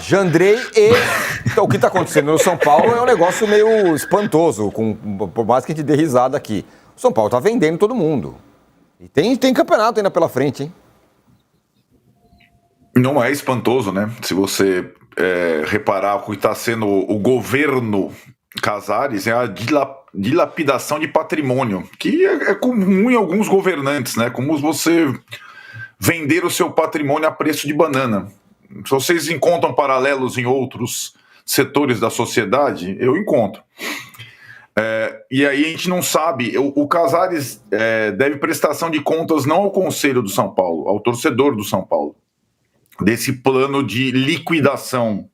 Jandrei e então, o que está acontecendo no São Paulo é um negócio meio espantoso, por mais que a gente dê risada aqui. O São Paulo está vendendo todo mundo. E tem campeonato ainda pela frente, hein? Não é espantoso, né? Se você reparar o que está sendo o governo Casares, é a dilapidação de patrimônio, que é comum em alguns governantes, né? Como você vender o seu patrimônio a preço de banana. Se vocês encontram paralelos em outros setores da sociedade, eu encontro. E aí a gente não sabe, o Casares deve prestação de contas não ao Conselho do São Paulo, ao torcedor do São Paulo, desse plano de liquidação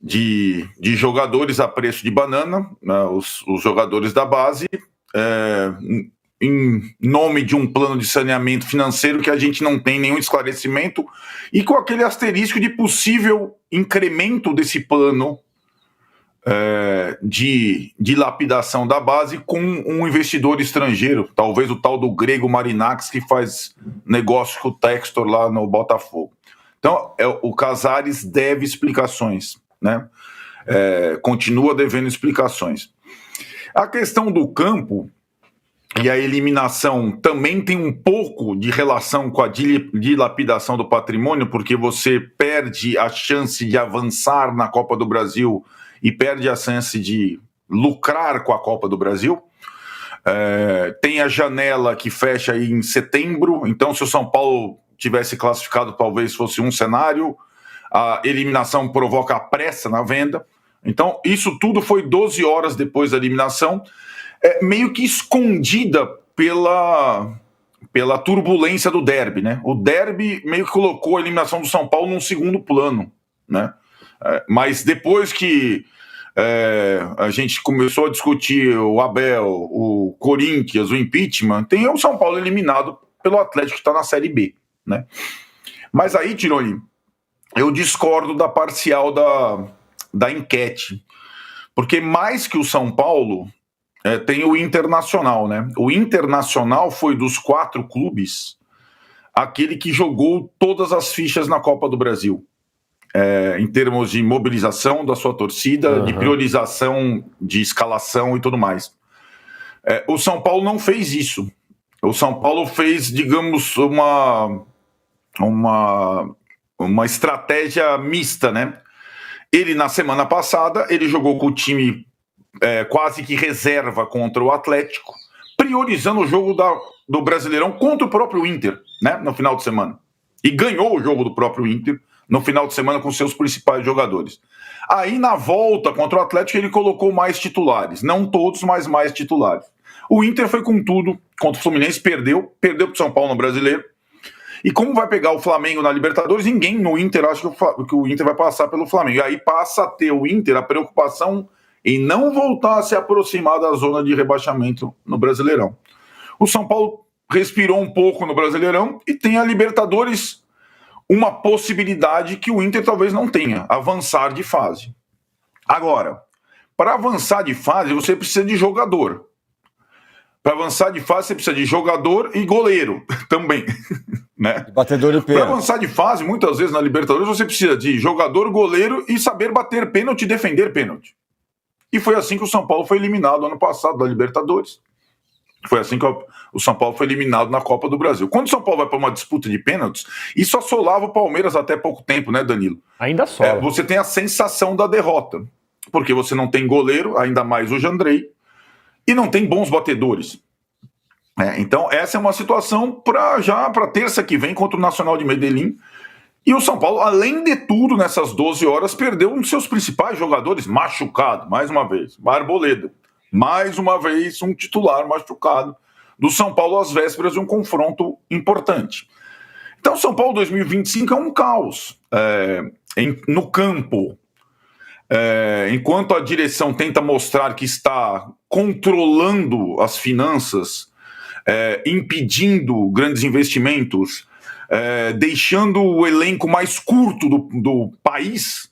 de jogadores a preço de banana, né, os jogadores da base, em nome de um plano de saneamento financeiro que a gente não tem nenhum esclarecimento, e com aquele asterisco de possível incremento desse plano de lapidação da base com um investidor estrangeiro, talvez o tal do grego Marinax, que faz negócio com o Textor lá no Botafogo. Então, o Casares deve explicações, né? Continua devendo explicações. A questão do campo e a eliminação também tem um pouco de relação com a dilapidação do patrimônio, porque você perde a chance de avançar na Copa do Brasil e perde a chance de lucrar com a Copa do Brasil. Tem a janela que fecha aí em setembro, então se o São Paulo tivesse classificado, talvez fosse um cenário. A eliminação provoca a pressa na venda. Então, isso tudo foi 12 horas depois da eliminação, meio que escondida pela turbulência do derby, né? O derby meio que colocou a eliminação do São Paulo num segundo plano, né? Mas depois que a gente começou a discutir o Abel, o Corinthians, o impeachment, tem o São Paulo eliminado pelo Atlético que está na Série B, né? Mas aí, Tironi, eu discordo da parcial da enquete, porque mais que o São Paulo, tem o Internacional, né? O Internacional foi dos 4 clubes aquele que jogou todas as fichas na Copa do Brasil, em termos de mobilização da sua torcida, de priorização de escalação e tudo mais. O São Paulo não fez isso. O São Paulo fez, digamos, uma estratégia mista, né? Ele, na semana passada, ele jogou com o time quase que reserva contra o Atlético, priorizando o jogo do Brasileirão contra o próprio Inter, né? No final de semana. E ganhou o jogo do próprio Inter no final de semana com seus principais jogadores. Aí, na volta contra o Atlético, ele colocou mais titulares. Não todos, mas mais titulares. O Inter foi com tudo contra o Fluminense, perdeu para o São Paulo no Brasileiro. E como vai pegar o Flamengo na Libertadores, ninguém no Inter acha que o Inter vai passar pelo Flamengo. E aí passa a ter o Inter a preocupação em não voltar a se aproximar da zona de rebaixamento no Brasileirão. O São Paulo respirou um pouco no Brasileirão e tem a Libertadores, uma possibilidade que o Inter talvez não tenha, avançar de fase. Agora, para avançar de fase, você precisa de jogador. Para avançar de fase, você precisa de jogador e goleiro também, né? Batedor de pênalti. Para avançar de fase, muitas vezes na Libertadores, você precisa de jogador, goleiro e saber bater pênalti e defender pênalti. E foi assim que o São Paulo foi eliminado ano passado da Libertadores. Foi assim que o São Paulo foi eliminado na Copa do Brasil. Quando o São Paulo vai para uma disputa de pênaltis, isso assolava o Palmeiras até pouco tempo, né, Danilo? Ainda assola. Você tem a sensação da derrota, porque você não tem goleiro, ainda mais o Jandrei, e não tem bons batedores. Então, essa é uma situação para terça que vem contra o Nacional de Medellín. E o São Paulo, além de tudo, nessas 12 horas, perdeu um dos seus principais jogadores machucado, mais uma vez, Arboleda. Mais uma vez, um titular machucado do São Paulo às vésperas de um confronto importante. Então, São Paulo 2025 é um caos no campo. Enquanto a direção tenta mostrar que está controlando as finanças, impedindo grandes investimentos, deixando o elenco mais curto do país,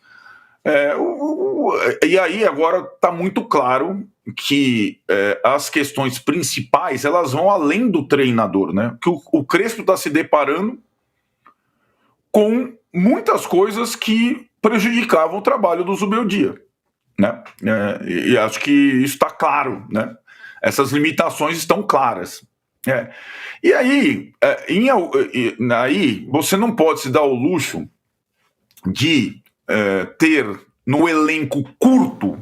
e aí agora está muito claro que as questões principais elas vão além do treinador, né? Que o Crespo está se deparando com muitas coisas que prejudicavam o trabalho do Zubeldia, né? E acho que isso está claro, né? Essas limitações estão claras. E aí, aí você não pode se dar o luxo de ter no elenco curto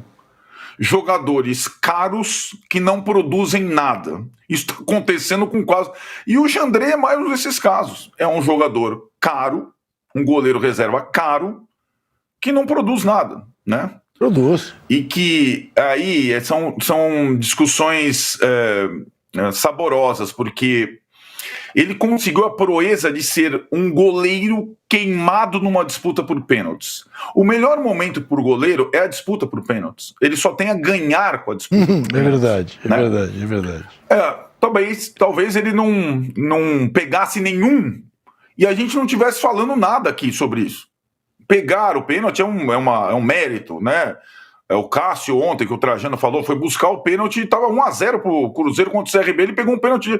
jogadores caros que não produzem nada. Isso está acontecendo com quase... E o Jandré é mais um desses casos. É um jogador caro, um goleiro reserva caro, que não produz nada, né? Produz. E que aí são discussões saborosas, porque ele conseguiu a proeza de ser um goleiro queimado numa disputa por pênaltis. O melhor momento por goleiro é a disputa por pênaltis. Ele só tem a ganhar com a disputa por pênaltis. É verdade. Talvez ele não pegasse nenhum e a gente não estivesse falando nada aqui sobre isso. Pegar o pênalti é um mérito, né? O Cássio ontem, que o Trajano falou, foi buscar o pênalti e estava 1-0 pro Cruzeiro contra o CRB, ele pegou um pênalti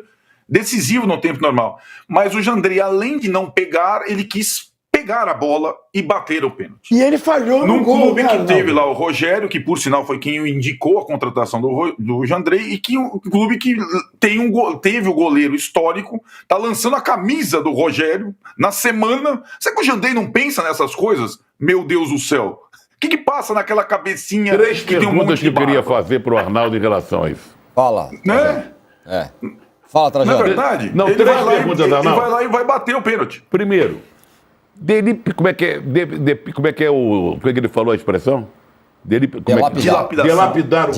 decisivo no tempo normal. Mas o Jandré, além de não pegar, ele quis pegar a bola e bater o pênalti. E ele falhou no gol. Num clube que teve lá o Rogério, que por sinal foi quem indicou a contratação do Jandré, e que um clube que teve o goleiro histórico, tá lançando a camisa do Rogério na semana. Será que o Jandré não pensa nessas coisas? Meu Deus do céu. O que passa naquela cabecinha? Três que tem um monte perguntas de que eu queria barba? fazer pro Arnaldo em relação a isso. Fala. Né? Fala, Trajano. Não é verdade? Não, ele três vai lá perguntas, ele Arnaldo. vai lá e vai bater o pênalti. Primeiro, como é que ele falou a expressão? Dilapidar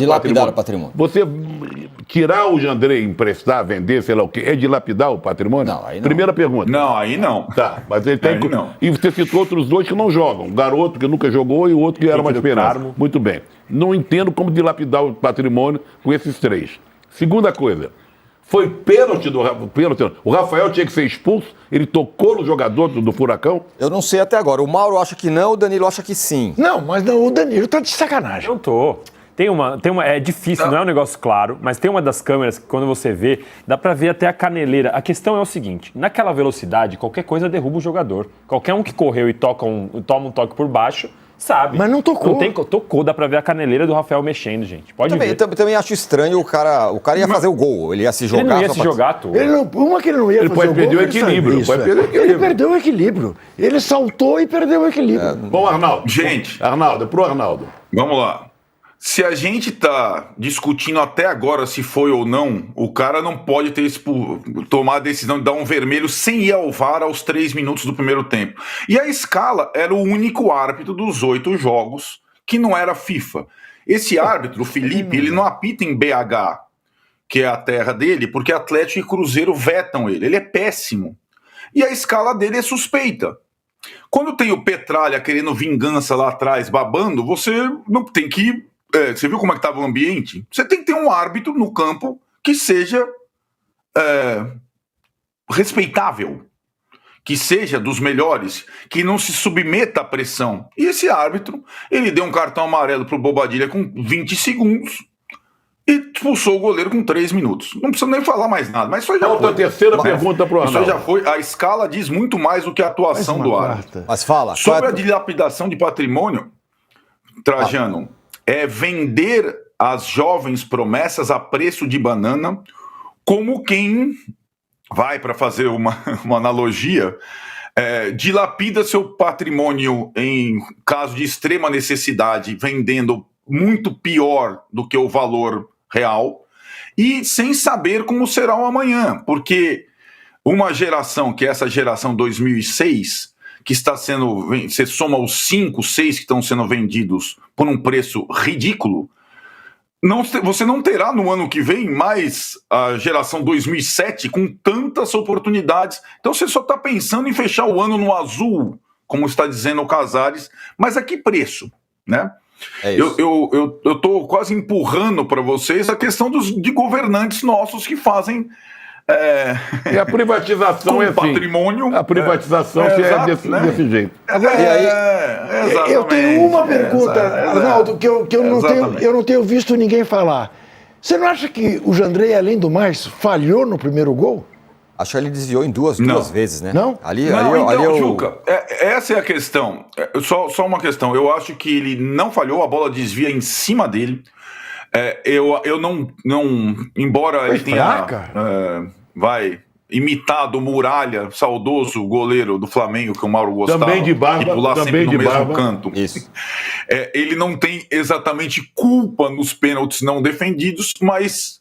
o patrimônio. Você tirar o Jandré, emprestar, vender, sei lá o quê, é dilapidar o patrimônio? Não, aí não. Primeira pergunta. Não, aí não. Tá, mas ele tem Aí não. E você citou outros dois que não jogam. Um garoto que nunca jogou e o outro que era uma esperança. Muito bem. Não entendo como dilapidar o patrimônio com esses três. Segunda coisa. Foi pênalti pênalti. O Rafael tinha que ser expulso, ele tocou no jogador do Furacão. Eu não sei até agora. O Mauro acha que não, o Danilo acha que sim. Não, mas o Danilo tá de sacanagem. Não tô. É difícil, não é um negócio claro, mas tem uma das câmeras que quando você vê, dá pra ver até a caneleira. A questão é o seguinte, naquela velocidade, qualquer coisa derruba o jogador. Qualquer um que correu e toma um toque por baixo, sabe. Mas não tocou. Tocou, dá pra ver a caneleira do Rafael mexendo, gente. Pode ver. Também acho estranho o cara ia fazer o gol, ele ia se jogar. Ele não ia se jogar, tu. Uma que ele não ia Ele fazer pode o perder gol, o equilíbrio, isso, pode perder o equilíbrio. Ele perdeu o equilíbrio. Ele saltou e perdeu o equilíbrio. Bom, Arnaldo. Gente. Pro Arnaldo. Vamos lá. Se a gente tá discutindo até agora se foi ou não, o cara não pode tomar a decisão de dar um vermelho sem ir ao VAR aos 3 minutos do primeiro tempo. E a Scala era o único árbitro dos 8 jogos que não era FIFA. Esse árbitro, o Felipe, ele não apita em BH, que é a terra dele, porque Atlético e Cruzeiro vetam ele. Ele é péssimo. E a escala dele é suspeita. Quando tem o Petralha querendo vingança lá atrás, babando, você não tem que... você viu como é que estava o ambiente? Você tem que ter um árbitro no campo que seja respeitável, que seja dos melhores, que não se submeta à pressão. E esse árbitro, ele deu um cartão amarelo pro Bobadilha com 20 segundos e expulsou o goleiro com 3 minutos. Não precisa nem falar mais nada, mas isso já Falta a terceira pergunta pro Arnaldo. Isso já foi. A escala diz muito mais do que a atuação do árbitro. Mas fala. Sobre a dilapidação de patrimônio, Trajano, é vender as jovens promessas a preço de banana, como quem vai, para fazer uma analogia, dilapida seu patrimônio em caso de extrema necessidade, vendendo muito pior do que o valor real, e sem saber como será o amanhã, porque uma geração, que é essa geração 2006, que está sendo, você soma os 5, 6 que estão sendo vendidos por um preço ridículo, você não terá no ano que vem mais a geração 2007 com tantas oportunidades. Então você só está pensando em fechar o ano no azul, como está dizendo o Casares, mas a que preço, né? Eu estou quase empurrando para vocês a questão de governantes nossos que fazem... E a privatização é assim. Patrimônio. A privatização desse jeito. Eu tenho uma pergunta, Arnaldo, que eu não tenho visto ninguém falar. Você não acha que o Jandré, além do mais, falhou no primeiro gol? Acho que ele desviou em duas vezes, né? Não? Ali Juca, essa é a questão. Só uma questão. Eu acho que ele não falhou, a bola desvia em cima dele. Eu não embora ele tenha imitado o Muralha, saudoso goleiro do Flamengo, que o Mauro gostava, também de barba, e pular sempre no mesmo canto. Isso. Ele não tem exatamente culpa nos pênaltis não defendidos, mas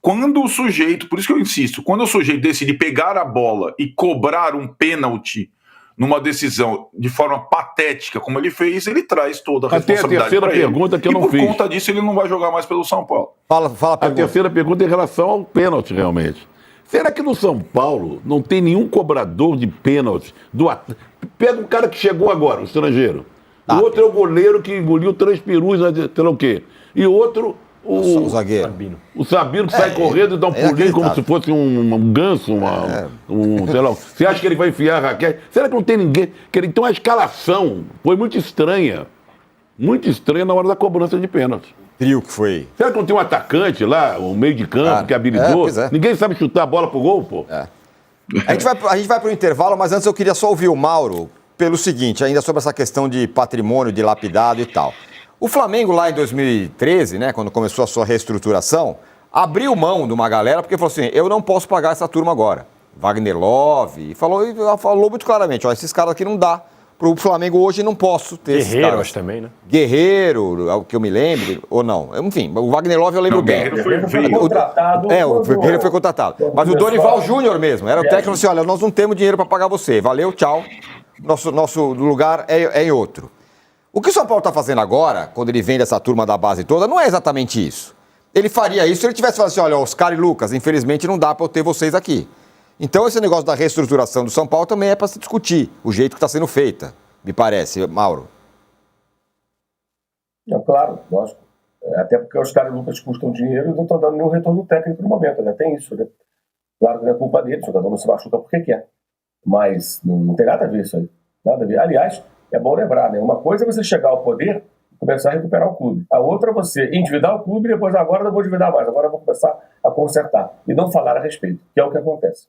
quando o sujeito, por isso que eu insisto, quando o sujeito decide pegar a bola e cobrar um pênalti numa decisão de forma patética, como ele fez, ele traz toda a responsabilidade. A terceira pergunta que eu não fiz. E por conta disso, ele não vai jogar mais pelo São Paulo. Fala a terceira pergunta é em relação ao pênalti, realmente. Será que no São Paulo não tem nenhum cobrador de pênalti? Pega um cara que chegou agora, o estrangeiro. O outro é o goleiro que engoliu 3 perus, sei lá o quê. E outro... O zagueiro. O Sabino que sai correndo e dá um pulinho como se fosse um ganso, sei lá. Você acha que ele vai enfiar a Raquel? Será que não tem ninguém? Então a escalação foi muito estranha. Muito estranha na hora da cobrança de pênalti. Trio que foi. Será que não tem um atacante lá, um meio de campo que habilitou? Ninguém sabe chutar a bola pro gol, pô? A gente vai pro intervalo, mas antes eu queria só ouvir o Mauro pelo seguinte, ainda sobre essa questão de patrimônio dilapidado e tal. O Flamengo lá em 2013, né, quando começou a sua reestruturação, abriu mão de uma galera porque falou assim, eu não posso pagar essa turma agora. Wagner Love, e falou muito claramente, esses caras aqui não dá. Pro Flamengo hoje não posso ter esses caras. Guerreiro, acho também, né? Guerreiro, é o que eu me lembro, ou não. Enfim, o Wagner Love eu lembro bem. Guerreiro foi contratado. O Guerreiro foi contratado. Mas o Dorival Júnior mesmo, era o técnico assim, olha, nós não temos dinheiro para pagar você. Valeu, tchau. Nosso lugar é em outro. O que o São Paulo está fazendo agora, quando ele vende essa turma da base toda, não é exatamente isso. Ele faria isso se ele tivesse falado assim, olha, Oscar e Lucas, infelizmente não dá para eu ter vocês aqui. Então esse negócio da reestruturação do São Paulo também é para se discutir, o jeito que está sendo feita, me parece, Mauro. Claro, lógico. Até porque os caras e Lucas custam dinheiro e não estão dando nenhum retorno técnico no momento, né? Tem isso, né? Claro que não é culpa dele, o jogador não se machuca porque quer. Mas não tem nada a ver isso aí. Nada a ver. Aliás, é bom lembrar, né? Uma coisa é você chegar ao poder e começar a recuperar o clube. A outra é você endividar o clube e depois, agora não vou endividar mais, agora eu vou começar a consertar. E não falar a respeito, que é o que acontece.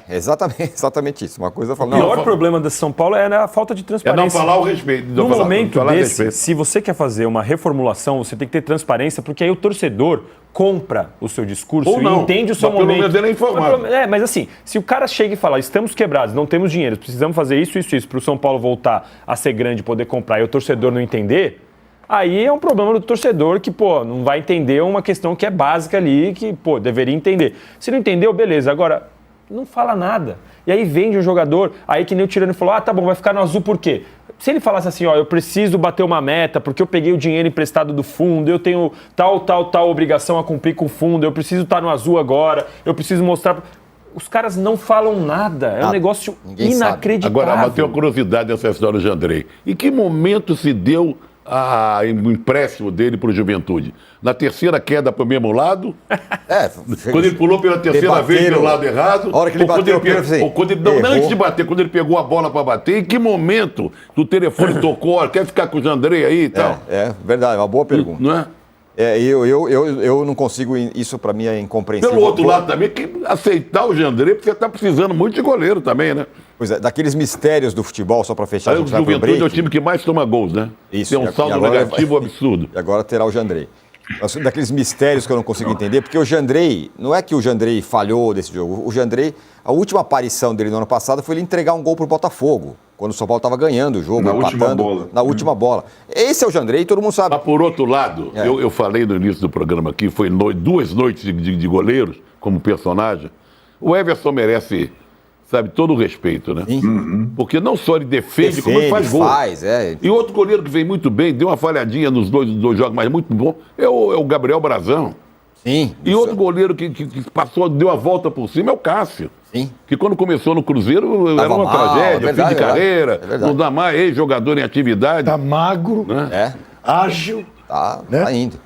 Exatamente isso. Uma coisa falando. O pior problema da São Paulo é a falta de transparência. É não falar o respeito. No momento desse, se você quer fazer uma reformulação, você tem que ter transparência, porque aí o torcedor compra o seu discurso ou não, e entende o seu mas momento. Pelo menos ele é informado. Mas assim, se o cara chega e fala, estamos quebrados, não temos dinheiro, precisamos fazer isso, para o São Paulo voltar a ser grande, poder comprar, e o torcedor não entender, aí é um problema do torcedor que, não vai entender uma questão que é básica ali, que, deveria entender. Se não entendeu, beleza. Agora, não fala nada. E aí vende um jogador, aí que nem o Tirani falou, tá bom, vai ficar no azul por quê? Se ele falasse assim, eu preciso bater uma meta, porque eu peguei o dinheiro emprestado do fundo, eu tenho tal obrigação a cumprir com o fundo, eu preciso estar no azul agora, eu preciso mostrar... Os caras não falam nada, é um negócio inacreditável. Agora, tem uma curiosidade dessa história do Jandrei. Em que momento se deu o empréstimo dele para o Juventude? Na terceira queda para o mesmo lado? Quando ele pulou pela terceira vez pelo lado errado? A hora que ele bateu, não antes de bater, quando ele pegou a bola para bater, em que momento o telefone tocou? Quer ficar com o Jandrei aí e tal? Verdade, uma boa pergunta. Não é? Eu não consigo, isso para mim é incompreensível. Pelo outro lado também, que aceitar o Jandrei, porque você está precisando muito de goleiro também, né? Pois é, daqueles mistérios do futebol, só para fechar, aí o Juventude é o time que mais toma gols, né? Isso. Tem um saldo negativo absurdo. E agora terá o Jandrei. Daqueles mistérios que eu não consigo entender, porque o Jandrei, não é que o Jandrei falhou desse jogo, o Jandrei, a última aparição dele no ano passado foi ele entregar um gol pro Botafogo, quando o São Paulo estava ganhando o jogo, na última bola. Esse é o Jandrei, todo mundo sabe. Mas por outro lado, eu falei no início do programa aqui, foi 2 noites de goleiros, como personagem. O Everson merece, todo o respeito, né? Porque não só ele defende como ele faz gol. E outro goleiro que vem muito bem, deu uma falhadinha nos dois jogos, mas muito bom, é o Gabriel Brazão. Sim. E outro goleiro que passou, deu a volta por cima é o Cássio. Sim. Que quando começou no Cruzeiro era uma tragédia, fim de carreira, não dá mais, ex-jogador em atividade. Tá magro, né? ágil. Tá indo.